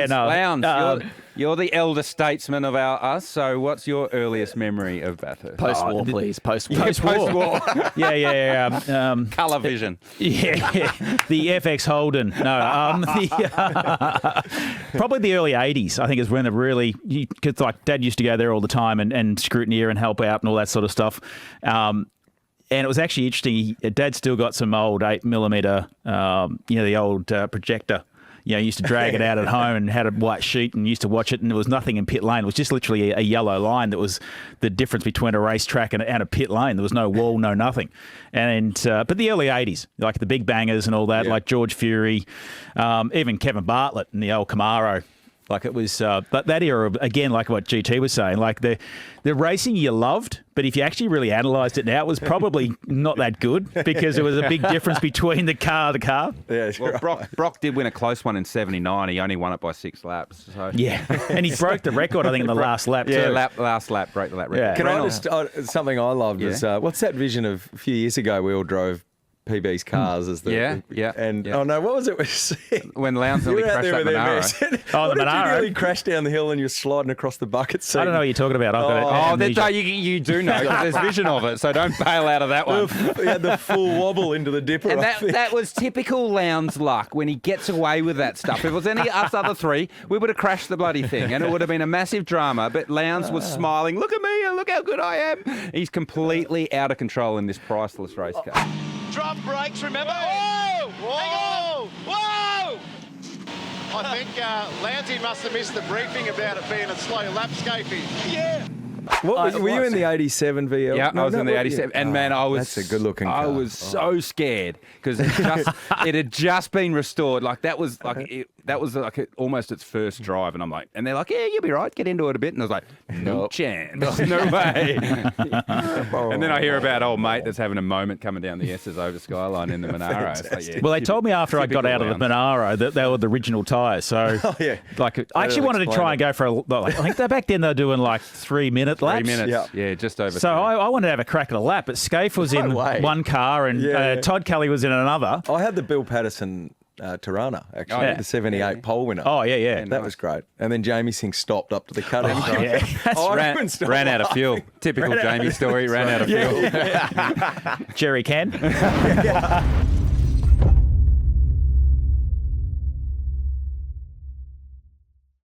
Lowndes, you're the elder statesman of us, so what's your earliest memory of Bathurst? Post-war, please. Post-war. Post-war. Yeah. Colour vision. Yeah, the FX Holden. No, probably the early 80s, I think, is when it really, because like Dad used to go there all the time and scrutineer and help out and all that sort of stuff. And it was actually interesting. Dad still got some old 8mm, the old projector. He used to drag it out at home and had a white sheet and used to watch it, and there was nothing in pit lane. It was just literally a yellow line that was the difference between a racetrack and a pit lane. There was no wall, no nothing. And but the early 80s, like the big bangers and all that, like George Fury, even Kevin Bartlett and the old Camaro. Like it was, but that era, again, like what GT was saying, like the racing you loved, but if you actually really analysed it now, it was probably not that good because there was a big difference between the car. Yeah, well, Brock did win a close one in '79. He only won it by 6 laps. So. Yeah, and he broke the record, I think, in the last lap too. Yeah, last lap, broke the lap record. Yeah. Can I just, something I loved was, what's that vision of a few years ago we all drove PB's cars as the oh no, what was it we said? When Lowndes nearly crashed that Monaro. The Monaro. You nearly crashed down the hill and you're sliding across the bucket seat. I don't know what you're talking about. You do know. There's vision of it, so don't bail out of that one. He had the full wobble into the dipper. And that was typical Lowndes luck when he gets away with that stuff. If it was any us other three, we would have crashed the bloody thing and it would have been a massive drama. But Lowndes was smiling. Look at me, look how good I am. He's completely out of control in this priceless race car. Drop brakes, remember? Whoa! Whoa! Whoa! I think Lowndes must have missed the briefing about it being a slow lap, Scapey. Yeah. Were you in the 87 VL? Yeah, I was in the 87. And man, I was... That's a good looking car. I was so scared because it had just been restored. Like that was almost its first drive. And I'm like, and they're like, yeah, you'll be right. Get into it a bit. And I was like, no chance. No way. And then I hear about old mate that's having a moment coming down the S's over Skyline in the Monaro. Like, well, they told me after I got out of the Monaro that they were the original tyres. So like, I actually wanted to try and go for I think back then they were doing like 3-minute laps. 3 minutes. Yeah, just over. So I wanted to have a crack at a lap, but Scaife was in one car and Todd Kelly was in another. I had the Bill Patterson Tirana, actually, the 78 pole winner. Oh, yeah. That was great. And then Jamie Singh stopped up to the cutting. Ran out of fuel. Typical Jamie story, ran out of fuel. Jerry can.